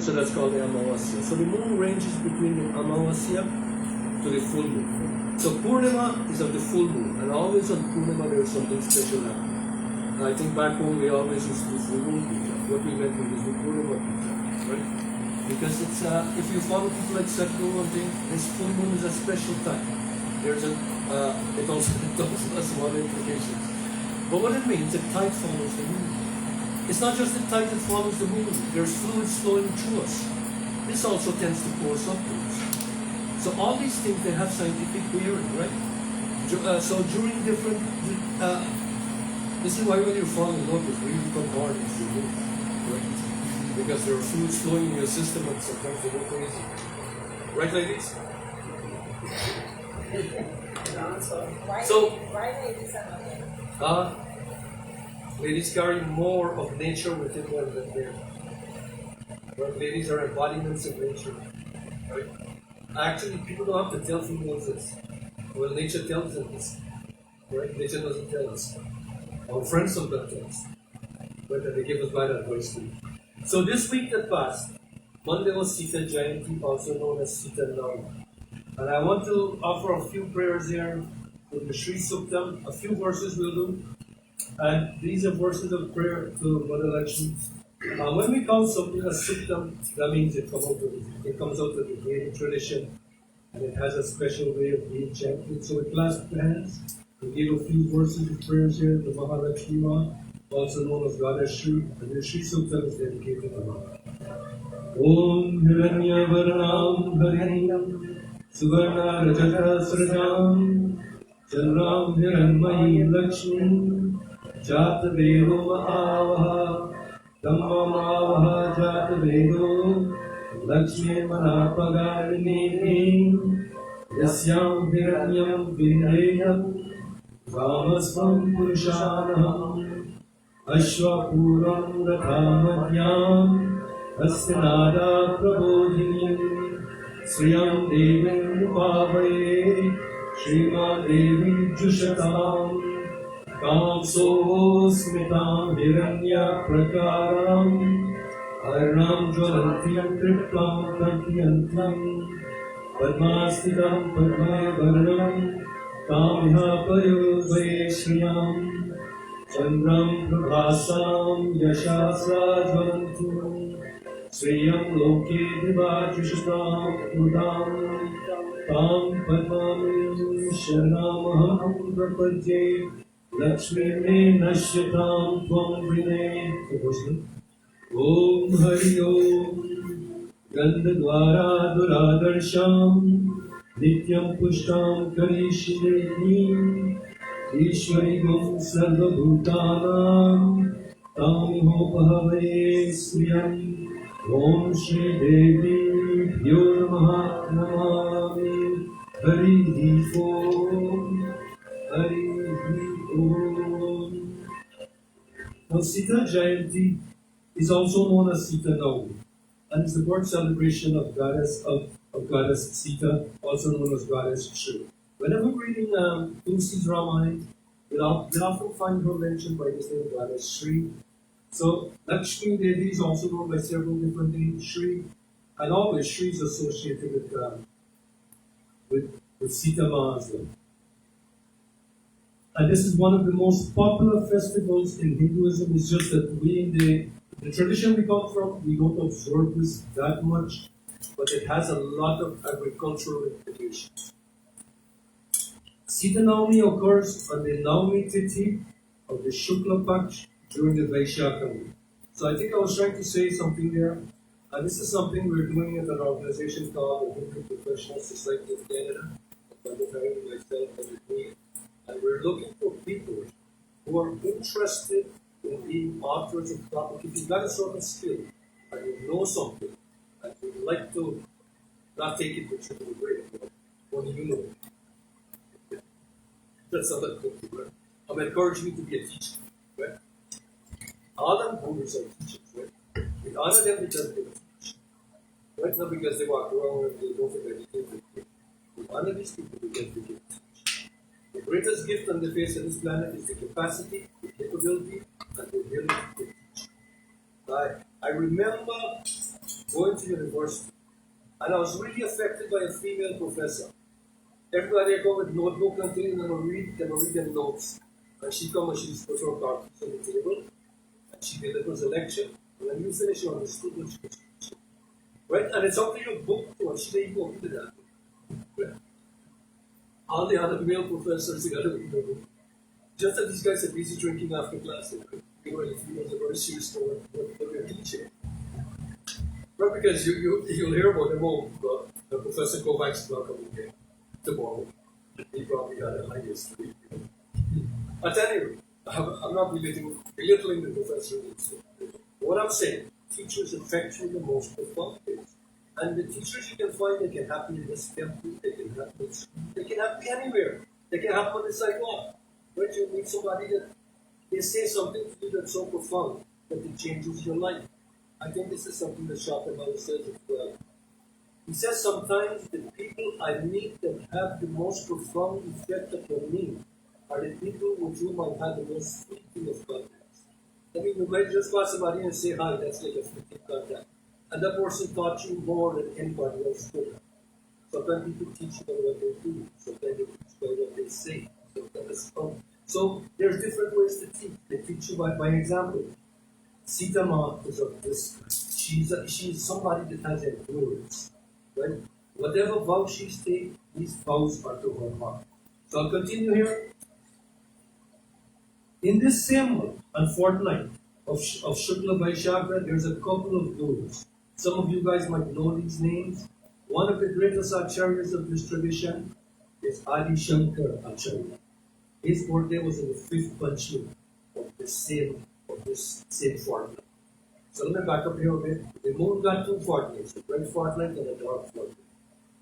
So that's called the Amavasya. So the moon ranges between the Amavasya to the full moon. So Purnima is of the full moon, and always on Purnima there is something special happening. And I think back home we always used to do full moon puja. What we meant was the Purnima puja, right? Because it's if you follow people like Sadhguru and things, this full moon is a special time. There's it also has some other implications. But what it means, the tide follows the moon. It's not just the tide that follows the moon. There's fluids flowing through us. This also tends to course upwards. So all these things, they have scientific bearing, right? So during different, this is why when you're falling in love, it's really become hard if you move, right? Because there are fluids flowing in your system and sometimes they go crazy. Right, ladies? So, ladies carry more of nature within them than men. But ladies are embodiments of nature. Right? Actually, people don't have to tell females this. Well, nature tells them this. Right? Nature doesn't tell us. Our friends sometimes tell us. But they give us bad advice too. So this week that passed, Monday was Sita Jayanti, also known as Sita Navami. And I want to offer a few prayers here with the Sri Suktam. A few verses we'll do. And these are verses of prayer to Mother Lakshmi. When we call something a Suktam, that means it comes out of the Vedic tradition. And it has a special way of being chanted. So we clasp the hands. We give a few verses of prayers here to Mahalakshmi Ma, also known as Goddess Shri. And the Sri Suktam is dedicated to her. Om Hiranya Varnam Harinam Suvarna Rajata Srajam Chandram Hiranmayi Lakshmi Jata Devo Mahavaha Dhamma Mahavaha Jata Devo Lakshmi Manapagarini Yasyam Hiranyam Vindeyam Vamasvam Purushanam Ashwapuram Rathamadhyam Asyanada Prabodhinim Sriyam Devim Upavaye Shrima Devi Jushatam Kamso Smitam Hiranya Prakaram Arnam Jwalantim Triptam Tantyantam Padmastitam Padmaya Varnam Tamha Payurvaye Shriyam Chandram Prabhasam Yashasa Jwalantum Sriyam Loke Divajushtam Udam Tam Padmam Sharanamaham Prapajye Lakshmi Me Nashyatam Tvam Vrine Om Hari Om Gandhadvara Duradarsham Nityam Pushtam Karishini Ishwari Gum Sarva Bhutanam Tamiho Bhavane Sriyam Om Shri Devi Pyo Namaha Namami Hari Om Hari Om. Now Sita Jayanti is also known as Sita Navami, and it's the birth celebration of Goddess Sita, also known as Goddess Shri. Whenever we're reading Tulsi's Ramayana, we often find her mentioned by this name Goddess Shri. So Lakshmi Devi is also known by several different names, Shri, and always Shri is associated with Sita Ma as well. And this is one of the most popular festivals in Hinduism. It's just that we, in the tradition we come from, we don't observe this that much, but it has a lot of agricultural implications. Sita Navami occurs on the Navami Tithi of the Shukla Paksh during the Vaishakha month. So I think I was trying to say something there. And this is something we're doing at an organization called the Hindu Professional Society of Canada, by the time myself and me. And we're looking for people who are interested in being authors of topic. If you've got a certain skill and you know something and you'd like to not take it with you to the grave, what do you know? That's not a good thing, right? I'm encouraging you to be a teacher, right? All them gurus are teachers, right? We honor them because they teach. Right? Not because they walk around and they don't think educated. We honor these people because they can teach. The greatest gift on the face of this planet is the capacity, the capability, and the ability to teach. I remember going to university. And I was really affected by a female professor. Everybody I go with notebook and things, and I read them notes. And she come and she just put her cards on the table, and she delivers a lecture. And when you finish, you understood what she was teaching. Right? And it's up to your book to she didn't go into that. Right? All the other male professors, they got to read the book. Just that these guys are busy drinking after class. They were the females are very serious for what they're teaching. Right? Because you'll hear about them all. Professor Kovacs is not coming here tomorrow. He probably had a high history. At any rate, I'm not belittling the professor. What I'm saying, teachers affect you the most profound ways. And the teachers you can find, they can happen in this temple, they can happen in school, they can happen anywhere. They can happen on the sidewalk. When you meet somebody that they say something to you that's so profound that it changes your life. I think this is something that Schopenhauer says as well. He says sometimes the people I meet that have the most profound effect upon me are the people with whom I've had the most fleeting of contact. I mean, you might just pass somebody and say hi, that's like a fleeting contact. And that person taught you more than anybody else could. Sometimes people teach you by what they do, sometimes they teach by what they say. So there's different ways to teach. They teach you by example. Sita Ma is of this. She's somebody that has endurance. Right? Whatever vow she's taken, these vows are to her heart. So I'll continue here. In this same month and fortnight of Shukla Vaishakha, there's a couple of gurus. Some of you guys might know these names. One of the greatest acharyas of this tradition is Adi Shankar Acharya. His birthday was in the 5th Panchami of this same fortnight. So let me back up here a bit. The moon got 2 fortnights, a bright fortnight and a dark fortnight.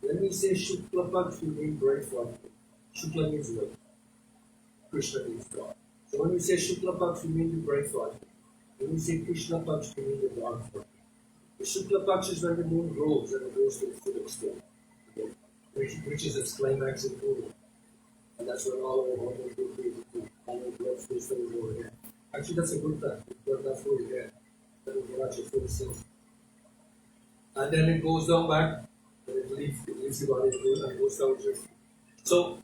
When we say Shukla Paksh, we mean bright fortnight. Shukla means what? Krishna means God. So when we say Shukla Paksh, we mean the bright fortnight. When we say Krishna Paksh, we mean the dark fortnight. The Shukla Paksh is when the moon grows and it goes to the full extent, which reaches its climax in Purna. And that's when all our hormones go crazy too. All our blood flows over here. Actually, that's a good time. Blood not flowing here. Then we can actually full sense. And then it goes down back, and it leaves the body and goes down here. So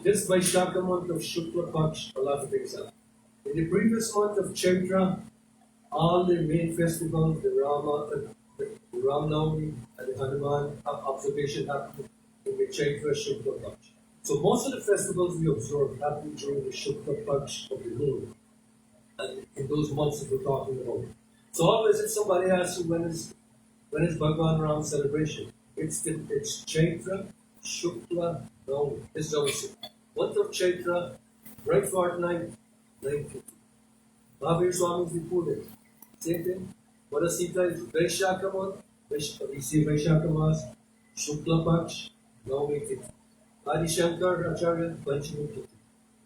this Vaishakha month of Shukla Paksh, a lot of things happen. In the previous month of Chaitra, all the main festivals, the Ram Navami and the Hanuman observation happened in the Chaitra Shukla Paksh. So most of the festivals we observe happen during the Shukla Paksh of the moon, and in those months that we're talking about. So always if somebody asks you when is Bhagwan Ram celebration, it's Chaitra Shukla Navami. This is always it. Month of Chaitra, bright fortnight, 9:50. Mahavir Swami is reported. Same thing. Vadasita is Vaishakha month. We see Vaishakha Mas, Shukla Paksh, Navami Tithi. Adi Shankar Acharya, Panchami Tithi.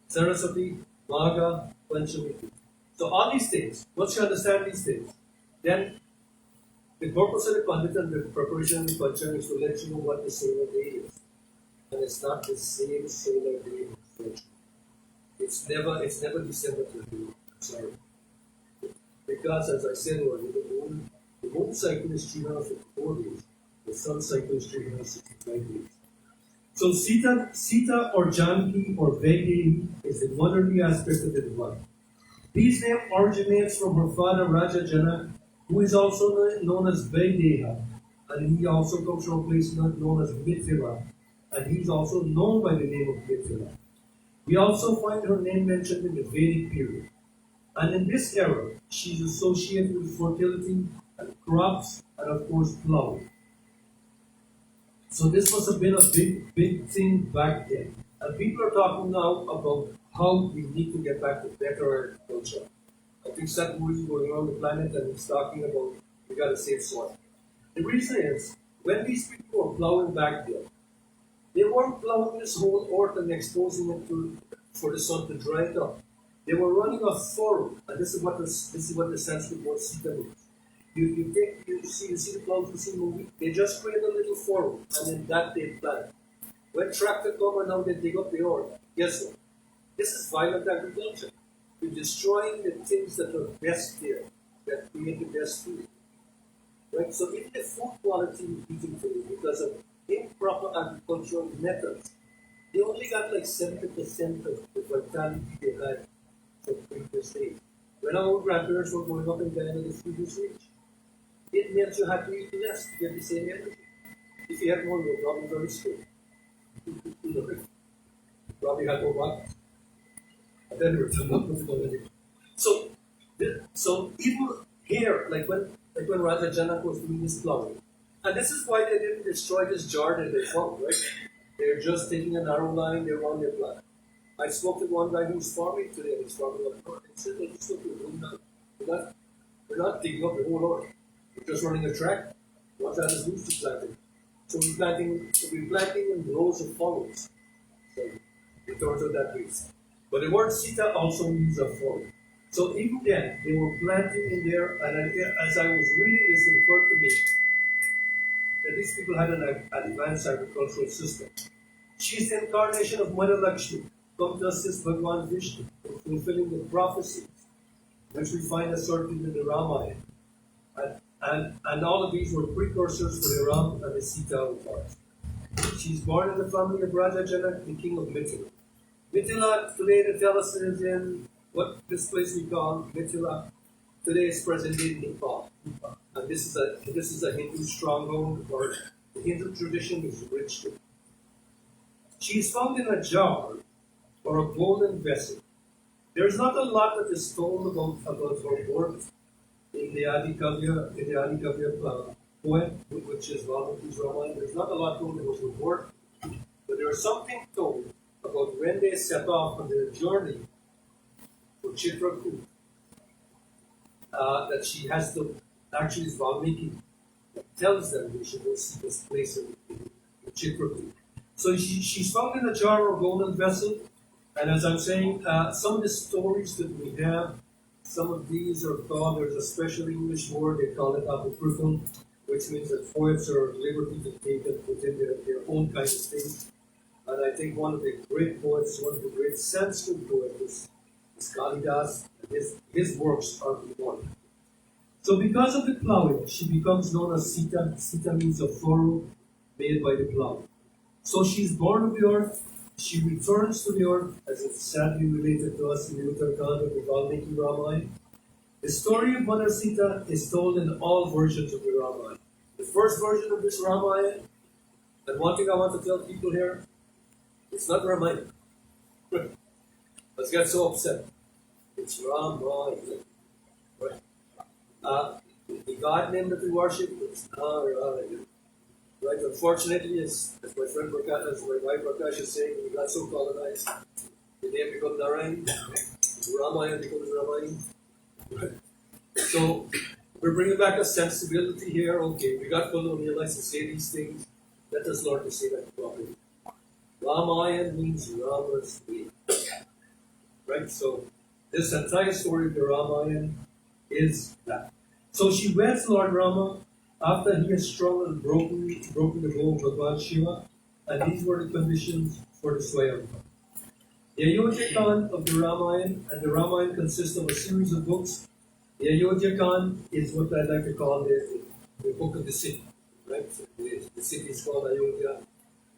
Saraswati, Magha, Panchami Tithi. So all these things, once you understand these things, then the purpose of the Pandita and the preparation of the Panchami is to let you know what the solar day is. And it's not the same solar day. It's never December 21. Sorry. Because as I said earlier, the moon cycle is 354 days, the sun cycle is 365 days. So Sita or Janki or Vaidehi is the motherly aspect of the divine. This name originates from her father Raja Janak, who is also known as Vaideha, and he also comes from a place known as Mithila, and he is also known by the name of Mithila. We also find her name mentioned in the Vedic period. And in this era, she is associated with fertility and crops and of course plowing. So this must have been a big thing back then. And people are talking now about how we need to get back to better agriculture. I think Sadhguru is going around the planet and he's talking about we got to save soil. The reason is, when these people were plowing back there, they weren't plowing this whole earth and exposing it for the sun to dry it up. They were running a furrow, and this is what the Sanskrit word Sita means. You see the plows you see in the movie? They just create a little furrow, and in that they plant. When tractor come and now they dig up the earth, guess what? This is violent agriculture. You're destroying the things that are best there, that create the best food. right? So even the food quality we're eating today, because of improper agricultural methods, they only got like 70% of the vitality they had from previous days. When our grandparents were growing up in Guyana, the food was rich. It meant you had to eat less to get the same energy. If you had more, you were probably very straight. You probably had more buttons. And then you were done up with quality. So, so even here, like when Raja Janak was doing his plowing, and this is why they didn't destroy this Jordan they found, right? They're just taking a narrow line, they're on their plan. I spoke to one guy who's farming today, and he's farming up north. He said, "Hey, just look, we're not digging up the whole north. We're just running a track. What that is loose to planting. So we're planting in rows of furrows. So in terms of that piece. But the word sita also means a furrow. So even then, they were planting in there, and as I was reading this, it occurred to me that these people had an advanced agricultural system. She's the incarnation of Mother Lakshmi, come to assist Bhagwan Vishnu in fulfilling the prophecies, which we find asserted in the Ramayana. And all of these were precursors for the Ram and the Sita avatars. She's born in the family of Raja Janak, the king of Mithila. Mithila, today they tell us is in what this place we call Mithila. Today is present day Nepal. And this is a Hindu stronghold, or the Hindu tradition is rich with. She is found in a jar or a golden vessel. There is not a lot that is told about her birth in the Adhikavya poem, which is Valmiki's Ramayana. There's not a lot told about her birth, but there is something told about when they set off on their journey for Chitrakoot, that she has to, actually, Valmiki tells them they should go see this place in Chitrakoot. So she's found in a jar or golden vessel, and as I'm saying, some of the stories that we have, some of these are called, there's a special English word, they call it apocryphal, which means that poets are at liberty to take and put in their own kind of things. And I think one of the great poets, one of the great Sanskrit poets is Kalidas, and his works are immortal. So because of the plowing, she becomes known as Sita. Sita means a furrow made by the plow. So she's born of the earth, she returns to the earth, as it's sadly related to us in the Uttarakhand of the Valmiki Ramayana. The story of Mother Sita is told in all versions of the Ramayana. The first version of this Ramayana, and one thing I want to tell people here, it's not Ramayana. Let's get so upset. It's Ramayana. Right? The God name that we worship is Narayana. Right? Unfortunately, as my friend Prakash, as my wife Prakash is saying, we got so colonized. The name becomes Narayan, Ramayana becomes Ramayana. Right? So we're bringing back a sensibility here. Okay, we got colonialized to say these things. Let us learn to say that properly. Ramayana means Rama's way. Right? So this entire story of the Ramayana is that. So she weds Lord Rama after he has strung and broken the bow of Bhagwan Shiva, and these were the conditions for the Swayamvar. The Ayodhya Khan of the Ramayana, and the Ramayana consists of a series of books. The Ayodhya Khan is what I like to call the book of the city, right? So the city is called Ayodhya.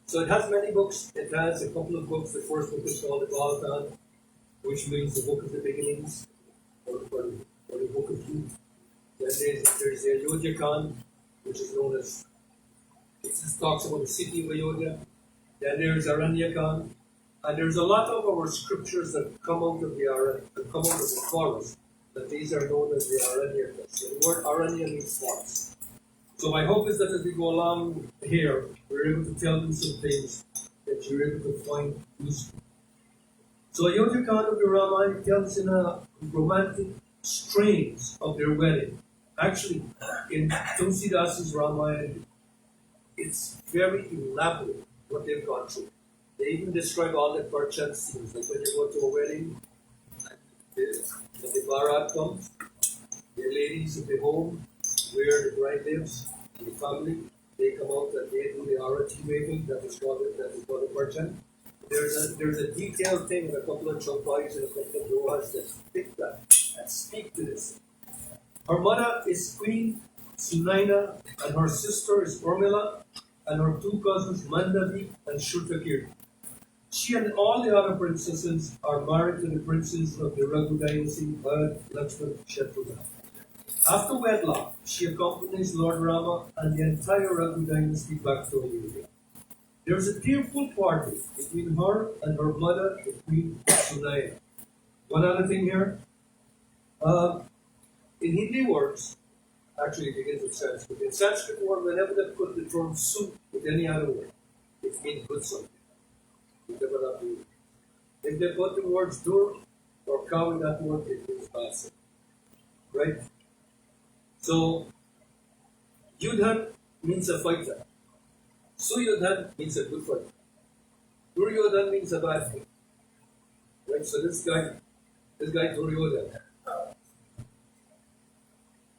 So it has many books. It has a couple of books. The first book is called the Balkan, which means the book of the beginnings, or the book of youth. Then there's the Ayodhya Khan, which is known as, it just talks about the city of Ayodhya. Then there's Aranya Khan, and there's a lot of our scriptures that come out of the forest, that these are known as the Aranya. So the word Aranya means forest. So my hope is that as we go along here, we're able to tell you some things that you're able to find useful. So Ayodhya Khan of the Ramayana tells in a romantic strains of their wedding. Actually, in Tulsidasa's Ramayana, it's very elaborate what they've gone through. They even describe all the perchance scenes, like when you go to a wedding, and the barat comes, the ladies of the home, where the bride lives, and the family, they come out and they do the arati waving, that is called the perchan. There's a detailed thing in a couple of chautais and a couple of dohas that speak to this. Her mother is Queen Sunaina, and her sister is Urmila, and her two cousins Mandavi and Shutakir. She and all the other princesses are married to the princes of the Raghu dynasty, Bharat, Lakshman, Shatrughan. After wedlock, she accompanies Lord Rama and the entire Raghu dynasty back to Ayodhya. There is a tearful party between her and her mother, the Queen Sunaya. One other thing here, in Hindi words, actually it begins with Sanskrit. In Sanskrit word, whenever they put the term "su" with any other word, it means good something. If they put the words dur or cow in that word, it means bad something. Right? So, Yudhan means a fighter. Suyodhan means a good fighter. Duryodhan means a bad fighter. Right? So this guy Duryodhan,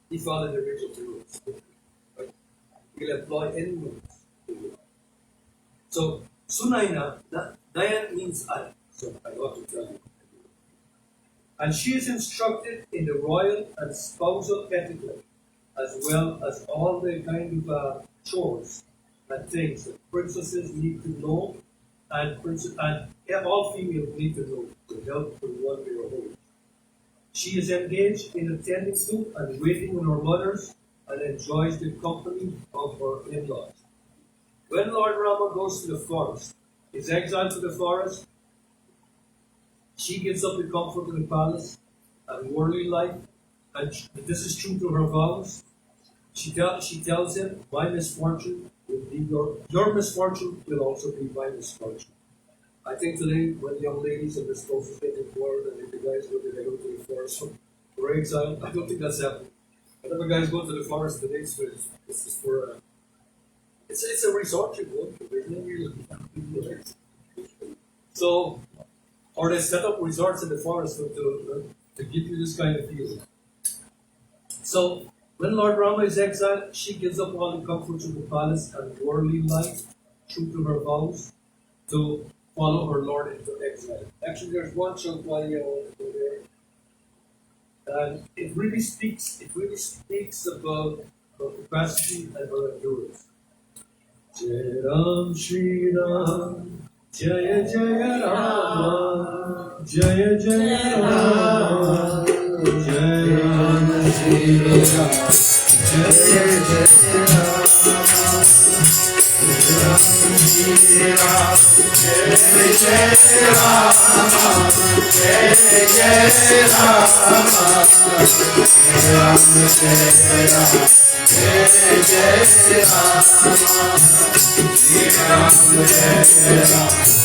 he followed the original rules. Right? He'll employ any means. So, Sunaina, Nayan means I. So I ought to tell you. And she is instructed in the royal and spousal etiquette, as well as all the kind of chores and things that princesses need to know, and all females need to know to help to run their home. She is engaged in attending to and waiting on her mothers, and enjoys the company of her in-laws. When Lord Rama goes to the forest, is exiled to the forest, she gives up the comfort of the palace and worldly life, and this is true to her vows. She tells him, "My misfortune will be your misfortune will also be my misfortune." I think today, when young ladies and their spouses get involved, and if the guys go to the forest for exile, I don't think that's happening. Whenever guys go to the forest today, it's just for it's a resort you go to. There's no real so. Or they set up resorts in the forest to give you this kind of feeling. So, when Lord Rama is exiled, she gives up all the comforts of the palace and worldly life, true to her vows, to follow her Lord into exile. Actually, there's one chunk while you want to go there. And it really speaks about her capacity and her endurance. Jai Ram, Shri Ram. Jaya Jaya Rama, Jaya Jaya Rama, Jaya Rama Shri Ram, Jaya Jaya Rama, Shri Ram, Jaya Jaya Rama, Jaya Jaya Rama, Ram Jaya Ram, Jaya Jaya Rama, Shri Ram Jaya Ram. Jai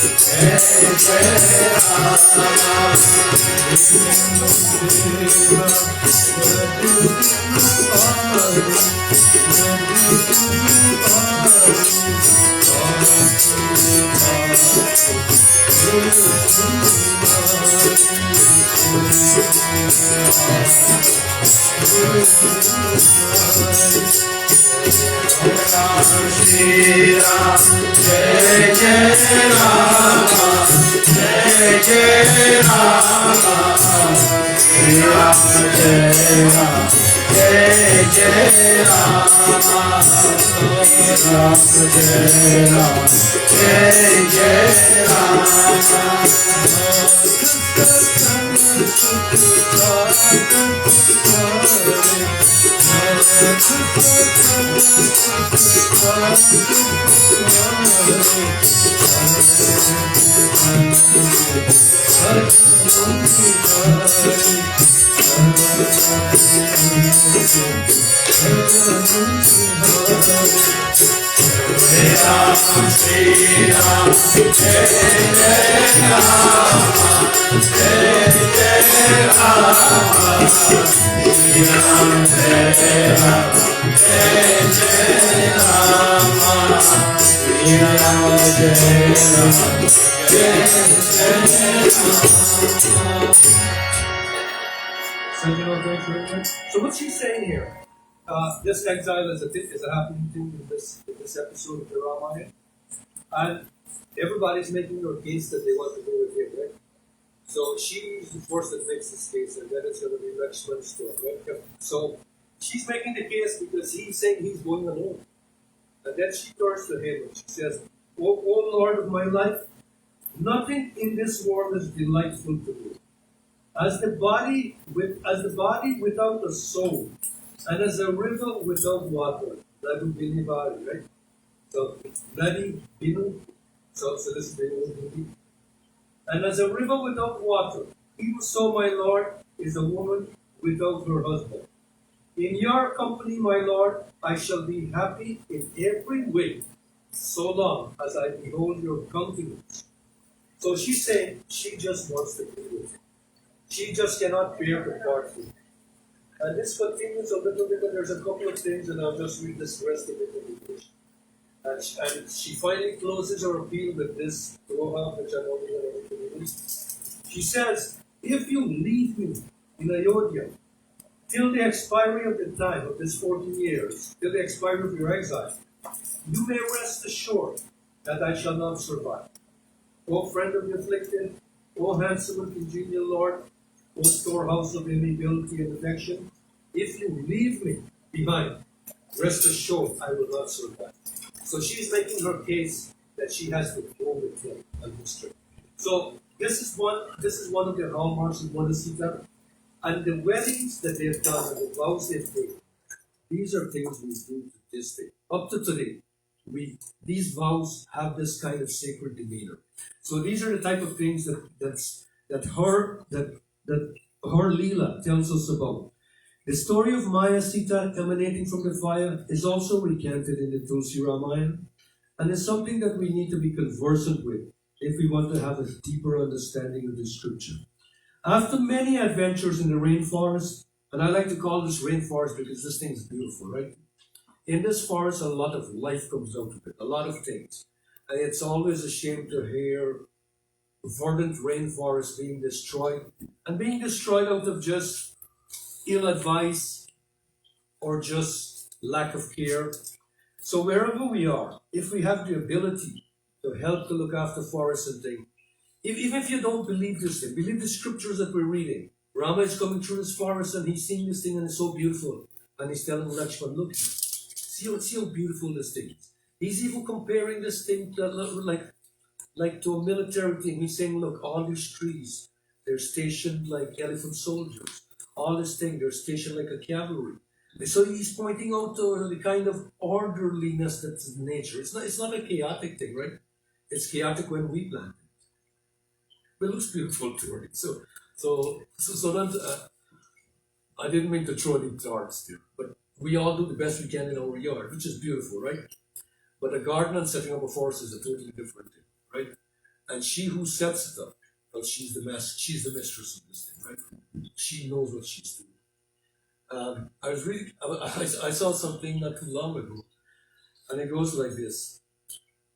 Jai Rama, Shri Ram, Jai Jai Rama, Jai Jai Rama, Shri Ram Jai Ram, Jai Jai Rama, Ram Jai Ram, Jai Jai Rama. Shri Ram, Jai Jai Rama, Jai Jai Rama, Shri Ram Jai Ram, Jai Jai Rama, Shri Ram Jai Ram, Jai Jai Rama. So what's she saying here? This exile is a happening thing in this episode of the Ramayana, and everybody's making their case that they want to go with him, right? So she is the force that makes this case, and then it's going to be Lakshman's story, right? So She's making the case because he's saying he's going alone. And then she turns to him and she says, O Lord of my life, nothing in this world is delightful to me. As the body without a soul, and as a river without water. That would be the body, right? So bloody, so this is the and as a river without water, even so my Lord is a woman without her husband. In your company, my Lord, I shall be happy in every way, so long as I behold your countenance. So she's saying she just wants to be with him. She just cannot bear to part from him. And this continues a little bit, and there's a couple of things, and I'll just read this rest of it in English. And she finally closes her appeal with this Roha, which I know we're going to read. She says, if you leave me in Ayodhya till the expiry of the time of this 14 years, till the expiry of your exile, you may rest assured that I shall not survive. O friend of the afflicted, O handsome and congenial Lord, O storehouse of amiability and affection, if you leave me behind, rest assured I will not survive. So she's making her case that she has to go with him on this trip. So this is one of the hallmarks of Bodhisattva. And the weddings that they've done and the vows they've taken, these are things we do to this day. Up to today, these vows have this kind of sacred demeanor. So these are the type of things that her Leela tells us about. The story of Maya Sita emanating from the fire is also recanted in the Tulsi Ramayana, and is something that we need to be conversant with if we want to have a deeper understanding of the scripture. After many adventures in the rainforest, and I like to call this rainforest because this thing is beautiful, right? In this forest, a lot of life comes out of it, a lot of things. And it's always a shame to hear verdant rainforest being destroyed, and being destroyed out of just ill advice or just lack of care. So wherever we are, if we have the ability to help to look after forests and things, even if you don't believe this thing, believe the scriptures that we're reading. Rama is coming through this forest and he's seeing this thing and it's so beautiful. And he's telling Lakshman, look, see how beautiful this thing is. He's even comparing this thing to, like to a military thing. He's saying, look, all these trees, they're stationed like elephant soldiers. All this thing, they're stationed like a cavalry. And so he's pointing out to the kind of orderliness that's in nature. It's not a chaotic thing, right? It's chaotic when we plant it. But it looks beautiful too, right? So that, I didn't mean to throw any darts there, but we all do the best we can in our yard, which is beautiful, right? But a garden and setting up a forest is a totally different thing, right? And she who sets it up, well, she's the mistress of this thing, right? She knows what she's doing. I saw something not too long ago, and it goes like this.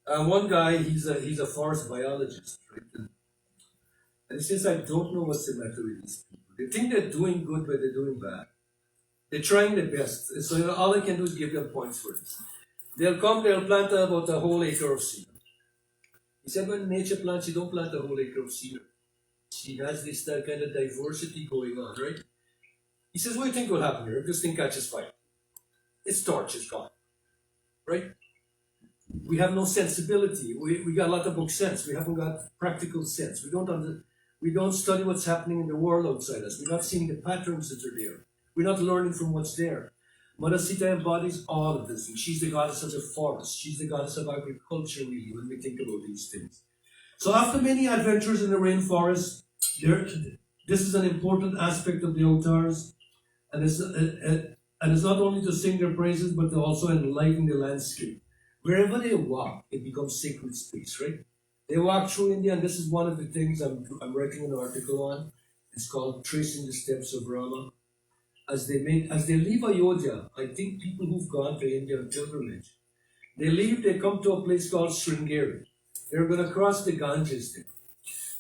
One guy, he's a forest biologist, right? And he says, I don't know what's the matter with these people. They think they're doing good, but they're doing bad. They're trying their best. So all I can do is give them points for it. They'll plant about a whole acre of cedar. He said, when nature plants, you don't plant a whole acre of cedar. She has that kind of diversity going on, right? He says, what do you think will happen here if this thing catches fire? Its torch is gone, right? We have no sensibility. We got a lot of book sense. We haven't got practical sense. We don't study what's happening in the world outside us. We're not seeing the patterns that are there. We're not learning from what's there. Mother Sita embodies all of this. And she's the goddess of the forest. She's the goddess of agriculture, really, when we think about these things. So after many adventures in the rainforest, this is an important aspect of the avatars. And it's not only to sing their praises, but to also enlighten the landscape. Wherever they walk, it becomes sacred space, right? They walk through India, and this is one of the things I'm writing an article on. It's called Tracing the Steps of Rama. As they leave Ayodhya, I think people who've gone to India on pilgrimage, they come to a place called Sringeri. They're going to cross the Ganges there.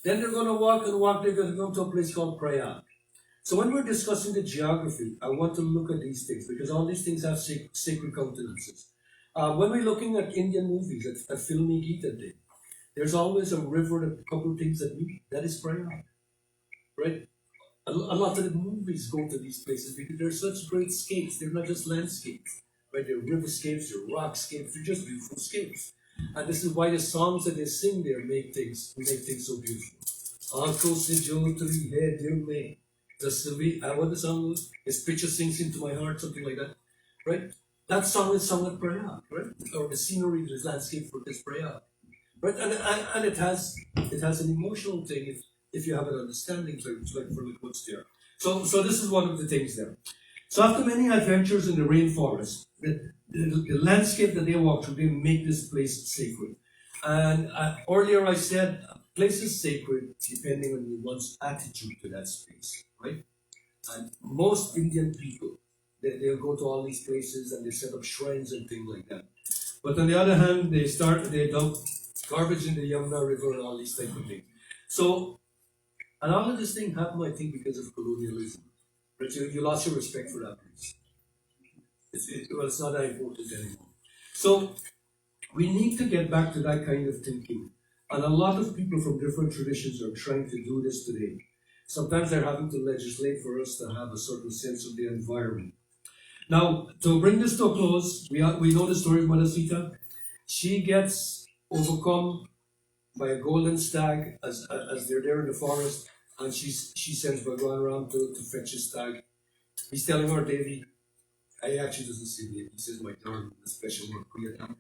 Then they're going to walk, they're going to come to a place called Prayag. So when we're discussing the geography, I want to look at these things, because all these things have sacred countenances. When we're looking at Indian movies, at Filmi Gita Day, there's always a river and a couple of things that meet. That is Prayag, right? A lot of the movies go to these places because they're such great scapes. They're not just landscapes, right? They're riverscapes, they're rockscapes, they're just beautiful scapes. And this is why the songs that they sing there make things so beautiful. Aankhon se jo teri hai dil mein, what the song was? His picture sinks into my heart, something like that, right? That song is sung at Prayag, right? Or the scenery, the landscape for this Prayag, right? And it has an emotional thing if you have an understanding for what's there. So this is one of the things there. So after many adventures in the rainforest, the landscape that they walk through, they make this place sacred. And earlier I said, a place is sacred depending on one's attitude to that space, right? And most Indian people, they'll go to all these places and they set up shrines and things like that. But on the other hand, they dump garbage in the Yamuna River and all these type of things. So a lot of this thing happened, I think, because of colonialism. But you lost your respect for that place. It's not that important anymore. So we need to get back to that kind of thinking. And a lot of people from different traditions are trying to do this today. Sometimes they're having to legislate for us to have a certain sense of the environment. Now, to bring this to a close, we know the story of Mother Sita. She gets overcome by a golden stag as they're there in the forest, and she sends Bhagwan Ram to fetch his stag. He's telling her, Devi, he actually doesn't say Devi, he says my darling, the special word, Priyatam.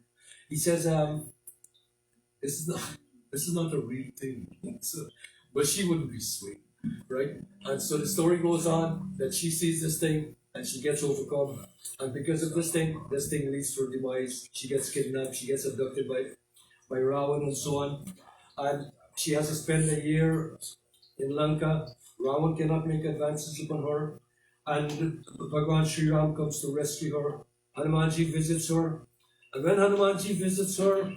He says, this is not a real thing. So, but she wouldn't be sweet, right? And so the story goes on that she sees this thing and she gets overcome. And because of this thing leads to her demise. She gets kidnapped, she gets abducted by Ravan and so on. And she has to spend a year in Lanka. Ravan cannot make advances upon her. And Bhagwan Sri Ram comes to rescue her. Hanumanji visits her. And when Hanumanji visits her,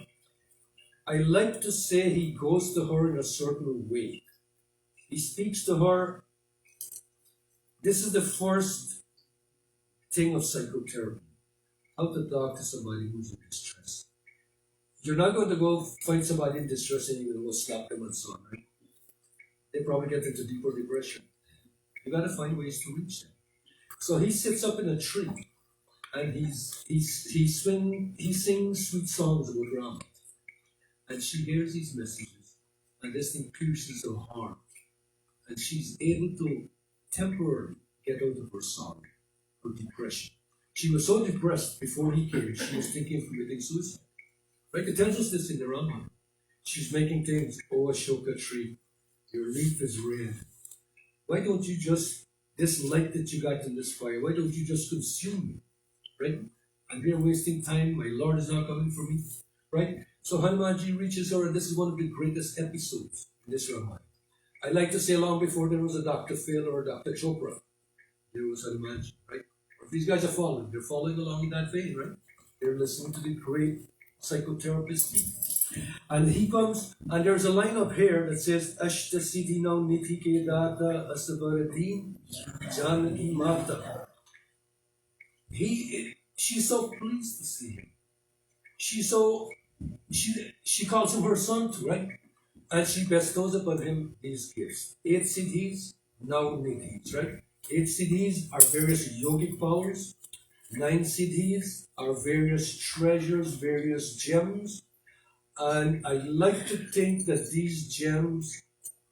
I like to say he goes to her in a certain way. He speaks to her. This is the first thing of psychotherapy. How to talk to somebody who's in distress. You're not going to go find somebody in distress and you're going to go slap them and so on, right? They probably get into deeper depression. You got to find ways to reach them. So he sits up in a tree and he sings sweet songs about Rama. And she hears these messages, and this thing pierces her heart. And she's able to temporarily get out of her sorrow, her depression. She was so depressed before he came, she was thinking of committing suicide. Right? It tells us this in the Ramayana. She's making things, oh Ashoka tree, your leaf is red. Why don't you just, this light that you got in this fire, why don't you just consume me? Right? I'm here wasting time, my Lord is not coming for me. Right? So Hanumanji reaches her, and this is one of the greatest episodes in this Ramayana. I like to say long before there was a Dr. Phil or a Dr. Chopra, there was Hanumanji, right? These guys are following. They're following along in that vein, right? They're listening to the great psychotherapist speak. And he comes, and there's a line up here that says, Ashta Siddhi Now Niti Ke Data Asavaradin Janaki Mata. She's so pleased to see him. She calls him her son too, right? And she bestows upon him his gifts. 8 siddhis, 9 nidhis, right? 8 siddhis are various yogic powers. 9 siddhis are various treasures, various gems. And I like to think that these gems,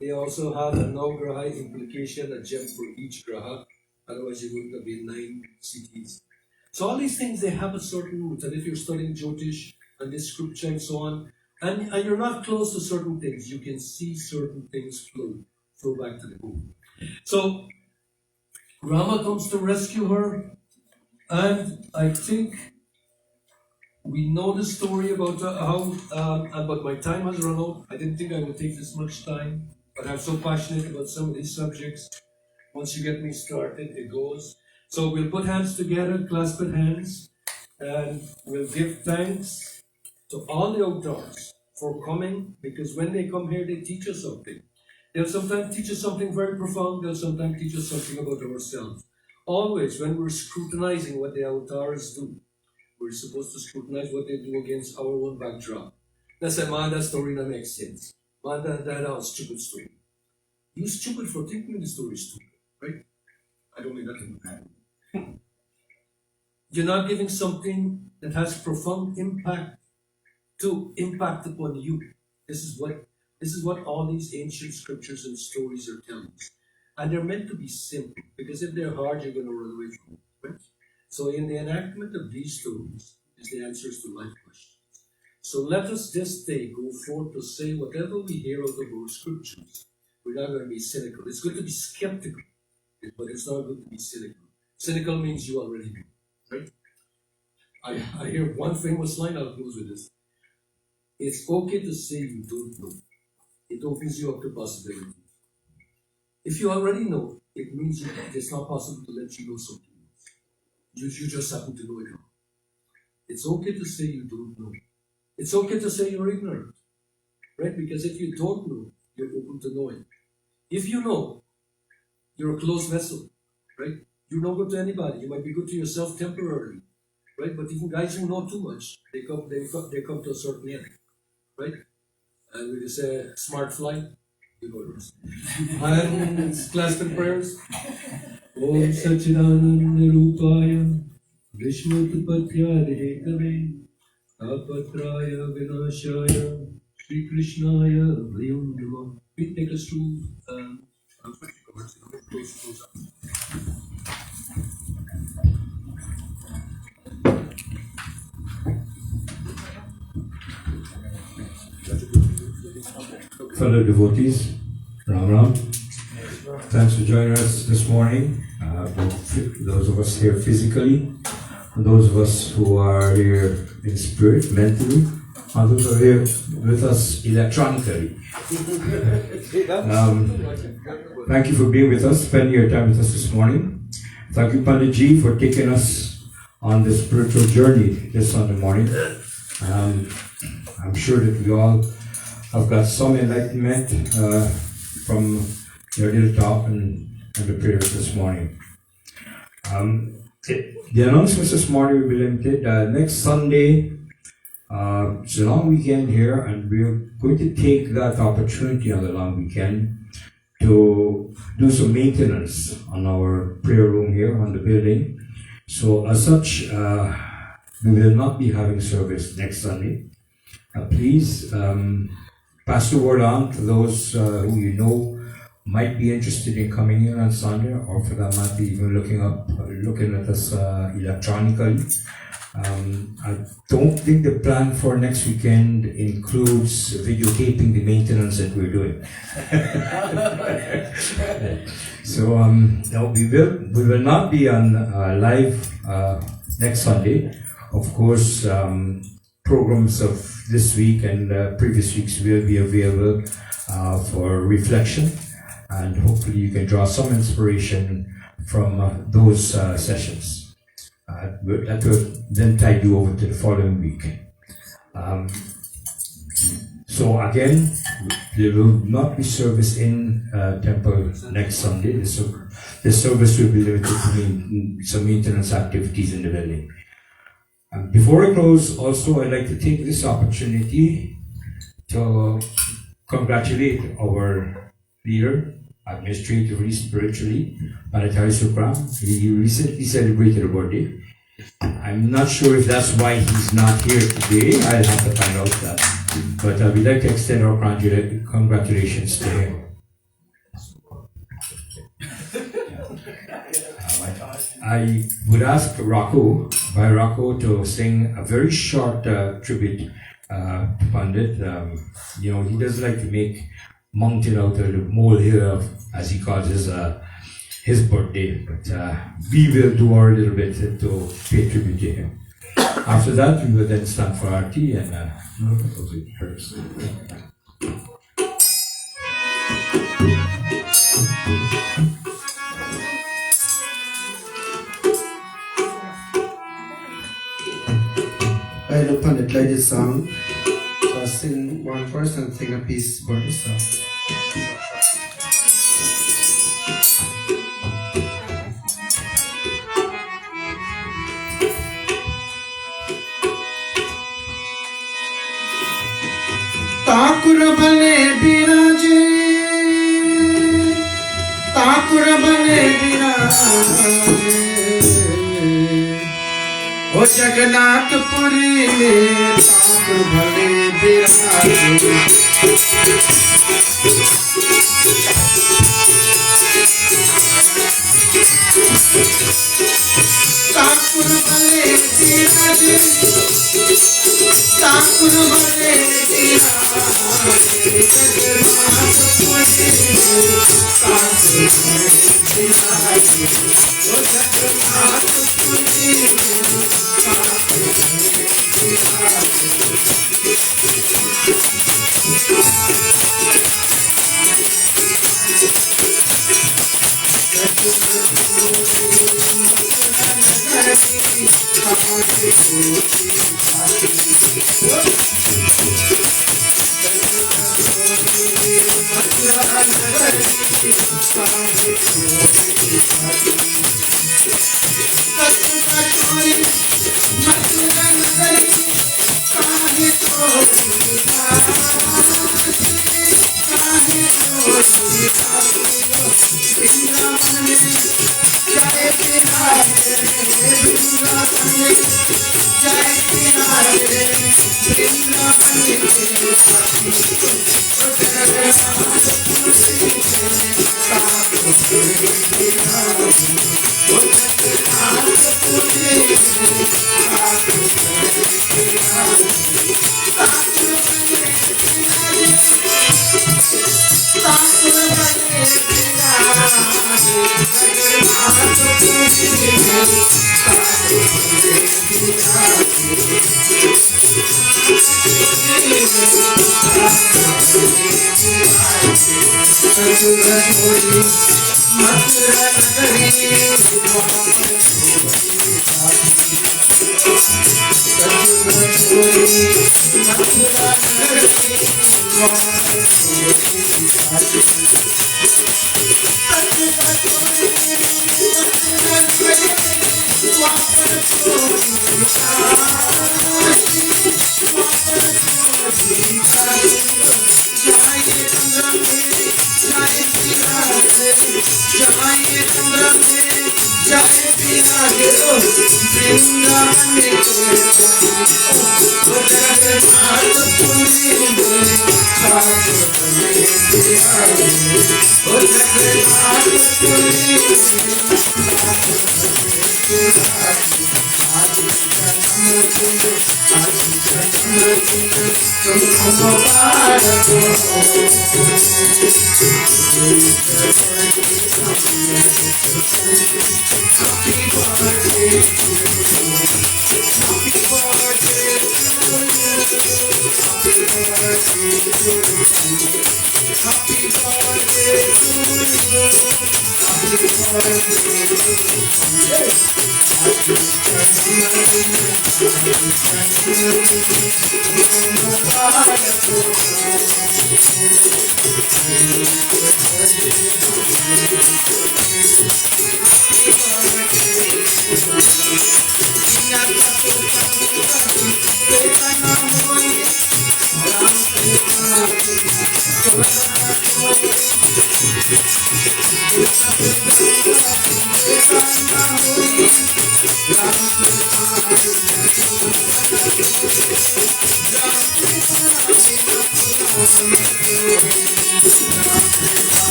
they also have a Navgraha implication, a gem for each graha. Otherwise, it wouldn't have been 9 siddhis. So all these things, they have a certain root. And if you're studying Jyotish and this scripture and so on, and you're not close to certain things, you can see certain things flow back to the home. So Rama comes to rescue her, and I think we know the story about but my time has run out. I didn't think I would take this much time, but I'm so passionate about some of these subjects. Once you get me started, it goes. So we'll put hands together, clasp hands, and we'll give thanks to all the outdoors for coming, because when they come here, they teach us something. They'll sometimes teach us something very profound, they'll sometimes teach us something about ourselves. Always, when we're scrutinizing what the avatars do, we're supposed to scrutinize what they do against our own backdrop. That's a man, that story that makes sense. Man, that stupid story. You stupid for thinking the story is stupid. right? I don't mean that in a bad way. You're not giving something that has profound impact upon you. This is what all these ancient scriptures and stories are telling us. And they're meant to be simple, because if they're hard, you're going to run away from them. Right? So in the enactment of these stories is the answers to life questions. So let us this day go forth to say whatever we hear of the whole scriptures. We're not going to be cynical. It's good to be skeptical, but it's not good to be cynical. Cynical means you already know, right? I hear one famous line, I'll close with this. It's okay to say you don't know. It opens you up to possibility. If you already know, it means it's not possible to let you know something else. You just happen to know it all. It's okay to say you don't know. It's okay to say you're ignorant, right? Because if you don't know, you're open to knowing. If you know, you're a closed vessel, right? You're not good to anybody. You might be good to yourself temporarily, right? But even guys who know too much, they come to a certain end, right? And we just say smart flight, you know the rest. And clasp in prayers. Om Satchidananda Rupaya Vishnupatyade Kave Apatraya Vinashaya Sri Krishnaya Vayundava. We take us to fellow devotees, Ram Ram. Thanks for joining us this morning. Both those of us here physically, and those of us who are here in spirit, mentally, and those who are here with us electronically. Thank you for being with us, spending your time with us this morning. Thank you, Panditji, for taking us on this spiritual journey this Sunday morning. I'm sure that we all have got some enlightenment from your little talk and the prayers this morning. The announcements this morning will be limited. Next Sunday, it's a long weekend here, and we're going to take that opportunity on the long weekend to do some maintenance on our prayer room here on the building. So as such, we will not be having service next Sunday. Please pass the word on to those who you know might be interested in coming in on Sunday, or for that matter, even looking at us electronically. I don't think the plan for next weekend includes videotaping the maintenance that we're doing. So no, we will not be on live next Sunday. Of course, programs of this week and previous weeks will be available for reflection, and hopefully you can draw some inspiration from those sessions. That will then tide you over to the following week. So again, there will not be service in temple next Sunday. The service will be limited to some maintenance activities in the building. Before I close, also I'd like to take this opportunity to congratulate our leader, administratively, spiritually, Bharatari Sukram. He recently celebrated a birthday. I'm not sure if that's why he's not here today. I'll have to find out that. But we'd like to extend our congratulations to him. I would ask Rocco to sing a very short tribute to Pandit. He doesn't like to make mountain out of the molehill, as he calls his birthday, but we will do our little bit to pay tribute to him. After that, we will then stand for Aarti and close with prayers. I look on the play this song, so I sing one verse and sing a piece for the song. Thakur bhale biraje, Thakur बने विराजे ओ जगन्नाथपुरी में ठाकुर बने विराजे ठाकुर बने विराजे ठाकुर बने विराजे जगन्नाथपुरी में ठाकुर बने विराजे ओ जगन्नाथपुरी में ठाकुर बने विराजे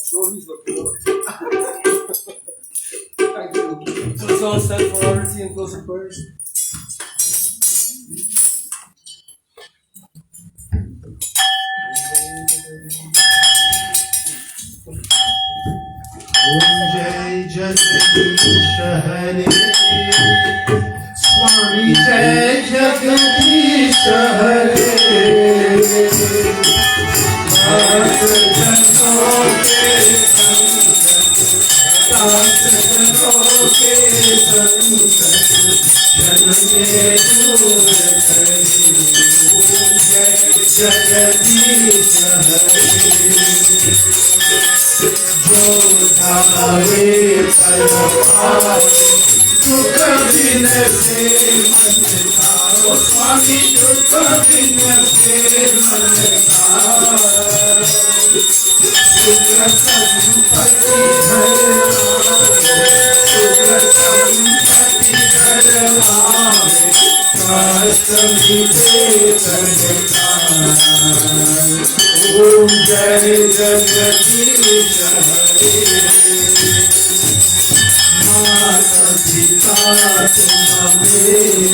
Sure, he's looking up. Thank you. So let's all stand for our tea and closing prayers. जय जगदीश हरे स्वामी जय जगदीश हरे भक्त जनों के संग सजनों के संकट जन में दूर करे। ओम जय जगदीश हरे। जो धारे पल पावे दुख दिन से मन का। ओ स्वामी दुख दिन से मन का। सुख संपत्ति धरवावे, सुख संपत्ति धरवावे, कष्ट मिटे संसार। ओम जय जगदीश हरे। माता पिता तुम मेरे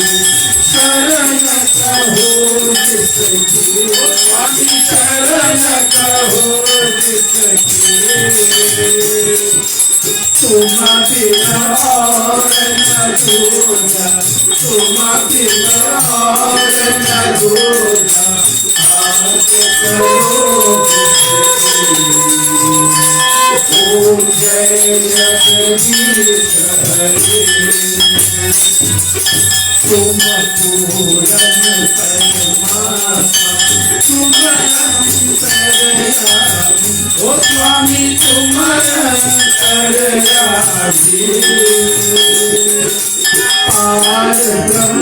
शरण कहो जिसकी। स्वामी शरण कहो जिसकी। तुम बिना और न दूजा, तुम बिना और न दूजा। आके करो ओम जय जगदीश हरे। तुम पूरन परमात्मा तुम अंतर्यामी। ओ स्वामी तुम अंतर्यामी। पार ब्रह्म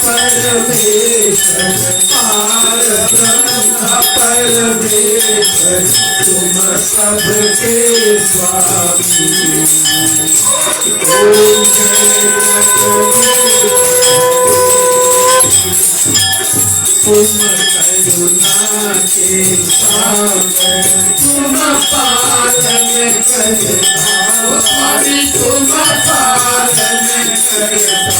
परमेश्वर, पार ब्रह्म परमेश्वर, तुम सबके स्वामी। ओम जय जगदीश। तुम करुणा के सागर, तुम पालन करता। ओ स्वामी तुम पालन करता।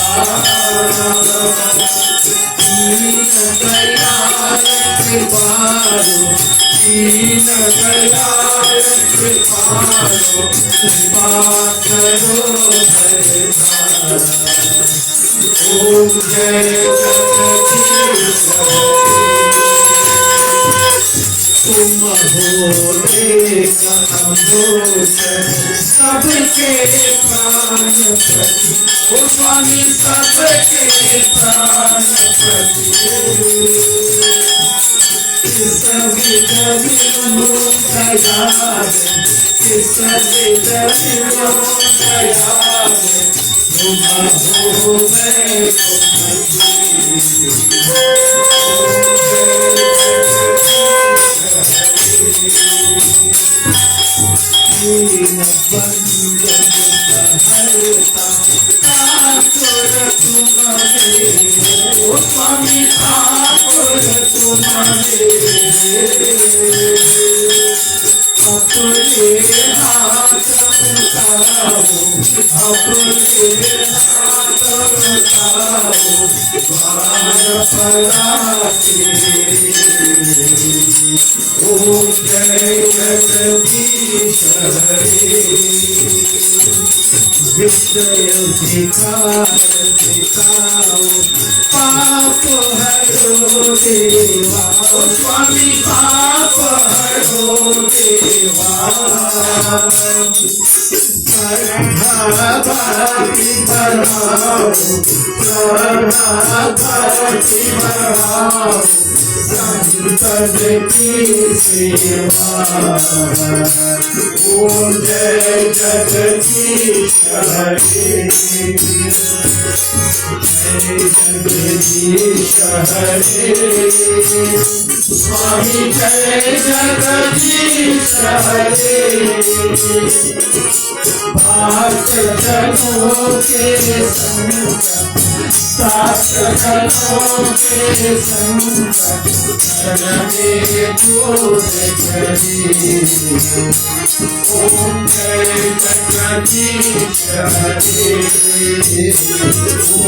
दीन दयाल कृपालु, दीन दयाल कृपालु, कृपा करो भरता। ओम जय जगदीश हरे। तुम हो एक अमोघ सबके प्राणपति। ओ स्वामी सबके प्राणपति। किस विध विनो दयाल, किस विध विनो दयाल, तुम हो वैकुंठपति। दीन बंधु हरता ठाकुर तुम मेरे। ओ स्वामी ठाकुर तुम मेरे। अपने हाथ उठाओ, अपने हाथ उठाओ, द्वार पराते। ओम जय जगदीश हरे। विषय विकार दिखाओ, पाप हरो देवा। ओ स्वामी पाप हरो देवा। श्रद्धा भक्ति बढ़ाओ, श्रद्धा भक्ति बढ़ाओ, संतन की सेवा। ओम जय जगदीश हरे। जय जगदीश हरे। स्वामी जय जगदीश हरे। भक्त जनों के संग, सात जनों के संग, दूर करे। ओम जय जगदीश हरे।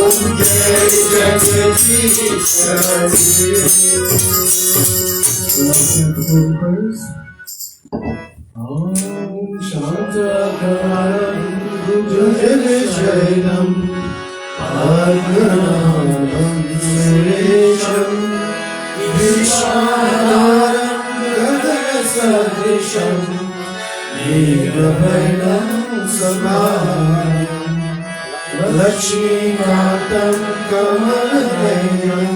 ओम जय जगदीश हरे। ओम शांताकारं भुजगशयनं पद्मनाभं सुरेशं विश्वाधारं गगनसदृशं मेघवर्णं समानम् लक्ष्मीकान्तं कमलनयनं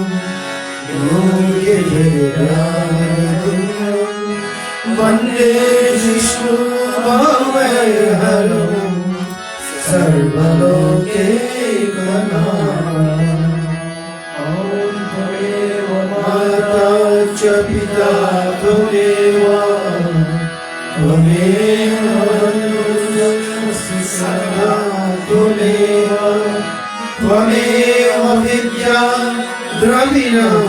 योगिभिर्यादिनं वन्दे विष्णुभवैर्हरं सर्वलोकैकनाथम् ॐ त्वमेव माता च पिता त्वमेव सदा त्वमेव विद्या द्रविणं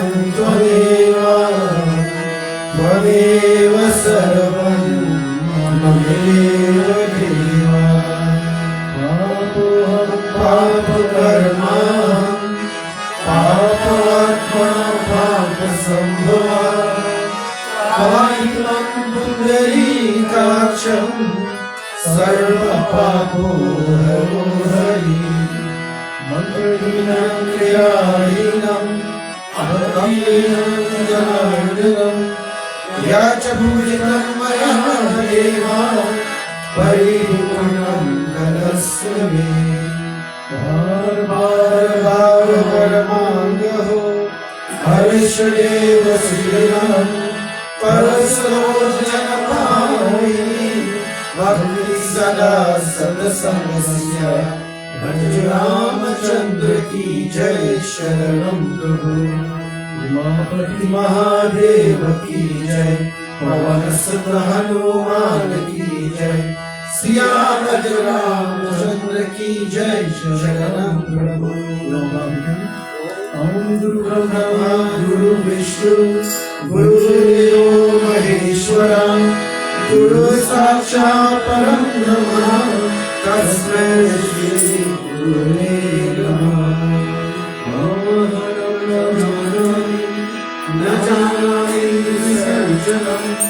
त्वमेव सर्वं ममेव देवा पापकर्मा पापात्मा पापसम्भवा पाहितं पुण्डरीकाक्षं सर्वपापो हरो हरि मन्त्रहीनं क्रियाहीनं भक्तिहीनं जनार्दनं या च पूजितं मया देवा परिपूर्णं कलस्व मे बार परमांगो हर्षदेव श्रीराम परसरोजनपाणि भक्ति सदा सत्संगस्य भज रामचंद्र की जय शरणं प्रभु उमापति महादेव की जय पवन सुत हनुमान की जय सिया भज रामचंद्र की जय शरणं प्रभु ओम गुरु ब्रह्मा गुरु विष्णु गुरुदेव महेश्वरा गुरु साक्षात् परं ब्रह्म तस्मै श्री गुरुवे नमः न जानामि विसर्जनम्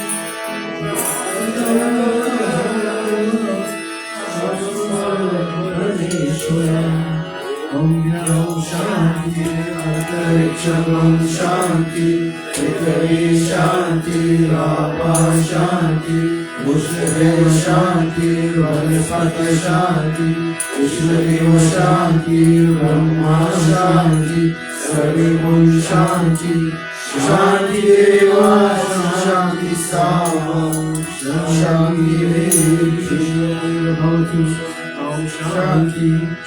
Om Shanti, Antariksham Shanti, Prithavi Shanti, Rapa Shanti, Mushadeva Shanti, Vanaspati Shanti, Vishnudeva Shanti, Brahma Shanti, Sarvibhum Shanti, Shanti Deva Shanti Sama, Shanti Deva Bhavatu, Om Shanti.